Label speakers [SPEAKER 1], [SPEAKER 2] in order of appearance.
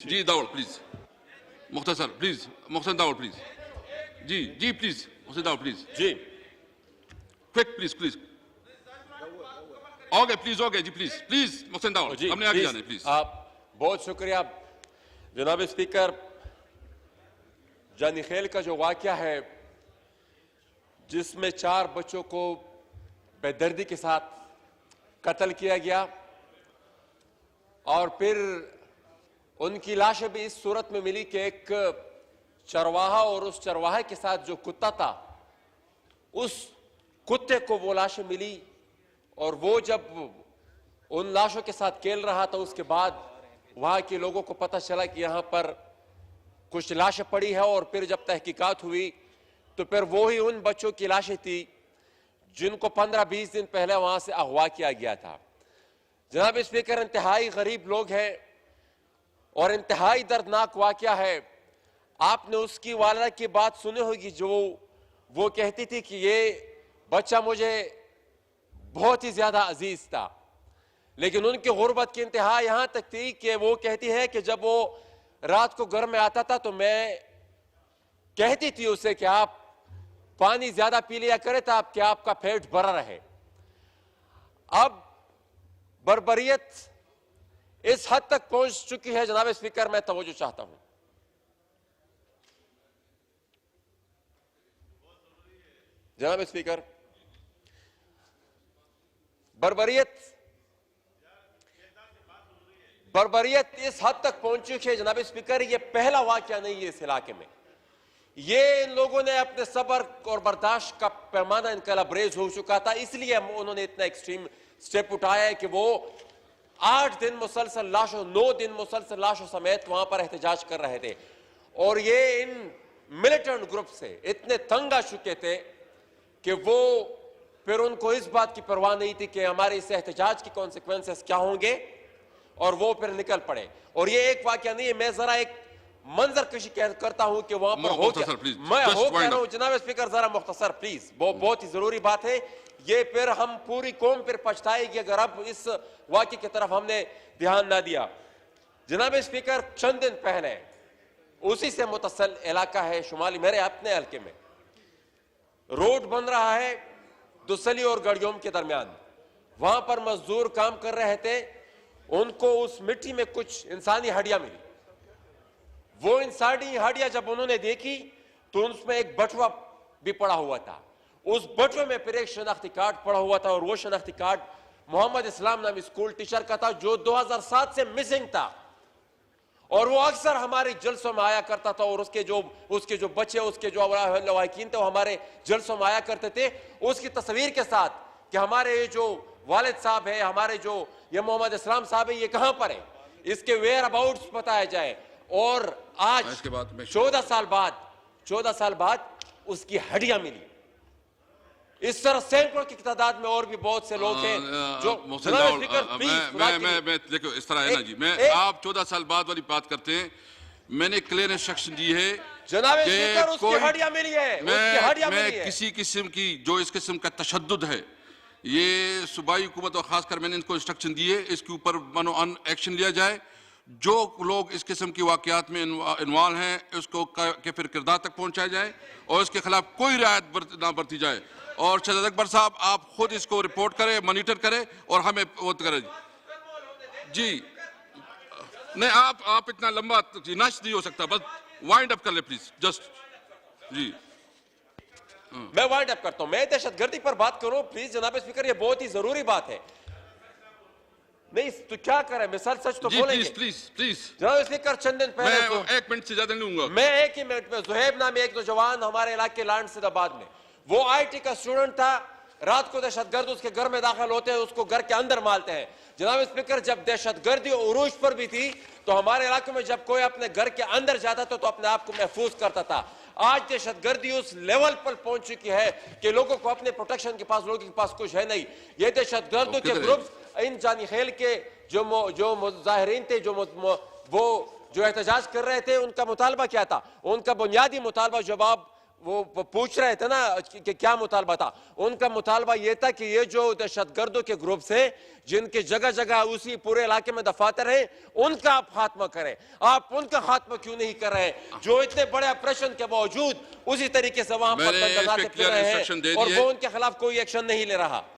[SPEAKER 1] जी दावल प्लीज मुख्तसर please Mohsin Dawal please ji please Mohsin Dawal please
[SPEAKER 2] जी
[SPEAKER 1] क्विक प्लीज ओके जी प्लीज मोहसन दावल
[SPEAKER 2] जी
[SPEAKER 1] हमने आगे जाना है प्लीज।
[SPEAKER 2] आप बहुत शुक्रिया जनाब स्पीकर। जानी खेल का जो वाकया है जिसमें 4 बच्चों को बेदर्दी के साथ कत्ल किया गया और फिर उनकी लाशें भी इस सूरत में मिली कि एक चरवाहा और उस चरवाहे के साथ जो कुत्ता था उस कुत्ते को वो लाशें मिली और वो जब उन लाशों के साथ खेल रहा था उसके बाद वहां के लोगों को पता चला कि यहां पर कुछ लाशें पड़ी है और फिर जब तहकीकात हुई तो फिर वो ही उन बच्चों की लाशें थी जिनको 15-20 दिन पहले वहां से अगवा किया गया था। जनाब स्पीकर, इंतहाई गरीब लोग हैं और इंतहाई दर्दनाक वाकया है। आपने उसकी वालिदा की बात सुनी होगी जो वो कहती थी कि ये बच्चा मुझे बहुत ही ज्यादा अजीज था, लेकिन उनकी गुर्बत की इंतहा यहां तक थी कि वो कहती है कि जब वो रात को घर में आता था तो मैं कहती थी उसे कि आप पानी ज्यादा पी लिया करे ताकि आपका पेट भरा रहे। अब बर्बरियत इस हद तक पहुंच चुकी है जनाब स्पीकर, मैं तवज्जो चाहता हूं। जनाब स्पीकर, बर्बरियत इस हद तक पहुंच चुकी है जनाब स्पीकर, यह पहला वाकया नहीं है इस इलाके में। ये इन लोगों ने अपने सब्र और बर्दाश्त का पैमाना इनका लबरेज हो चुका था, इसलिए उन्होंने इतना एक्सट्रीम स्टेप उठाया है कि वो 8 दिन मुसलसल लाशों 9 दिन मुसलसल लाशों समेत वहां पर एहतजाज कर रहे थे और ये इन मिलिटेंट ग्रुप से इतने तंग आ चुके थे कि वो फिर उनको इस बात की परवाह नहीं थी कि हमारे इस एहतजाज की कॉन्सिक्वेंसेस क्या होंगे और वो फिर निकल पड़े। और ये एक वाकया नहीं है, मैं जरा एक मंजर कशी करता हूं कि वहां पर हो मैं हो कह रहा हूं जनाब स्पीकर, जरा मुख्तसर प्लीज, वो बहुत ही जरूरी बात है। ये फिर हम पूरी कौम फिर पछताएगी अगर अब इस वाकये की तरफ हमने ध्यान ना दिया। जनाब स्पीकर, चंद दिन पहले उसी से मुतसल इलाका है शुमाली मेरे अपने हल्के में, रोड बन रहा है दुसली और गड़ियोम के दरमियान। वहां पर मजदूर काम कर रहे थे, उनको उस मिट्टी में कुछ इंसानी हड्डियां मिली। वो इंसानी हड्डियां जब उन्होंने देखी तो उसमें एक बटुआ भी पड़ा हुआ था। उस बटुए में फिर एक शनाख्ती कार्ड पड़ा हुआ था और वो शनाख्ती कार्ड मोहम्मद इस्लाम नामी स्कूल टीचर का था जो 2007 से मिसिंग था और वो अक्सर हमारे जलसों में आया करता था और उसके जो बच्चे उसके जो लवाहिकीन थे वो हमारे जलसों में आया करते थे उसकी तस्वीर के साथ कि हमारे जो वालिद साहब है, हमारे जो ये मोहम्मद इस्लाम साहब है, ये कहां पर है, इसके वेयर अबाउट्स बताया जाए। और आज 14 साल बाद उसकी हड्डियां मिली। इस तरह सैकड़ों की तादाद में और भी बहुत से लोग हैं जो
[SPEAKER 1] मैं देखो इस तरह है ना जी, मैं आप 14 साल बाद वाली बात करते हैं, मैंने क्लियर इंस्ट्रक्शन दी है
[SPEAKER 2] जनाब स्पीकर, उसकी हड्डियां मिली है,
[SPEAKER 1] मैं किसी किस्म की जो इस किस्म का तशद्दुद है, ये सूबाई हुकूमत और खासकर मैंने इनको इंस्ट्रक्शन दिए इसके ऊपर मनो एक्शन लिया जाए। जो लोग इस किस्म की वाकयात में इन्वॉल्व हैं उसको के फिर किरदार तक पहुंचाया जाए और इसके खिलाफ कोई रियायत ना बरती जाए। और शहजाद अकबर साहब आप खुद इसको रिपोर्ट करें, मॉनिटर करें और हमें वो करें जी। नहीं आप इतना लंबा नश नहीं हो सकता, बस वाइंड अप कर ले प्लीज, जस्ट जी।
[SPEAKER 2] मैं वाइंड अप करता हूं, मैं दहशतगर्दी पर बात करूं प्लीज जनाब स्पीकर, ये बहुत ही जरूरी बात है। नहीं तो क्या करें, मिसाल सच तो बोलेंगे
[SPEAKER 1] प्लीज
[SPEAKER 2] जनाब स्पीकर। चंद दिन पहले
[SPEAKER 1] मैं 1 मिनट से ज्यादा नहीं लूंगा,
[SPEAKER 2] मैं 1 ही मिनट में। जुहैब नाम एक नौजवान हमारे इलाके लांडसिदाबाद में, वो IT का स्टूडेंट था। रात को दहशतगर्द उसके घर में दाखिल होते हैं, उसको घर के अंदर मारते हैं। जनाब स्पीकर, जब दहशतगर्दी उरूज पर भी थी तो हमारे इलाके में जब कोई अपने घर के अंदर जाता था तो अपने आप को महफूज करता था। आज दहशतगर्दी उस लेवल पर पहुंच चुकी है कि लोगों को अपने प्रोटेक्शन के पास लोगों के पास कुछ है नहीं। ये दहशतगर्दों के ग्रुप्स इन जानी खेल के जो मुजाहिरीन थे, वो जो एहतजाज कर रहे थे, उनका मुतालबा क्या था? उनका बुनियादी मुतालबा जब आप वो पूछ रहे थे ना कि क्या मुतालबा था। उनका मुतालबा ये था कि ये जो दहशतगर्दों के ग्रुप से जिनके जगह जगह उसी पूरे इलाके में दफातर हैं, उनका आप खात्मा करें। आप उनका खात्मा क्यों नहीं कर रहे हैं, जो इतने बड़े ऑपरेशन के बावजूद उसी तरीके से वहां पर
[SPEAKER 1] मैंने
[SPEAKER 2] दंगा
[SPEAKER 1] इस पे
[SPEAKER 2] नाते फिर
[SPEAKER 1] clear
[SPEAKER 2] रहे
[SPEAKER 1] instruction दे
[SPEAKER 2] हैं और
[SPEAKER 1] दी
[SPEAKER 2] वो
[SPEAKER 1] है।
[SPEAKER 2] उनके खिलाफ कोई एक्शन नहीं ले रहा।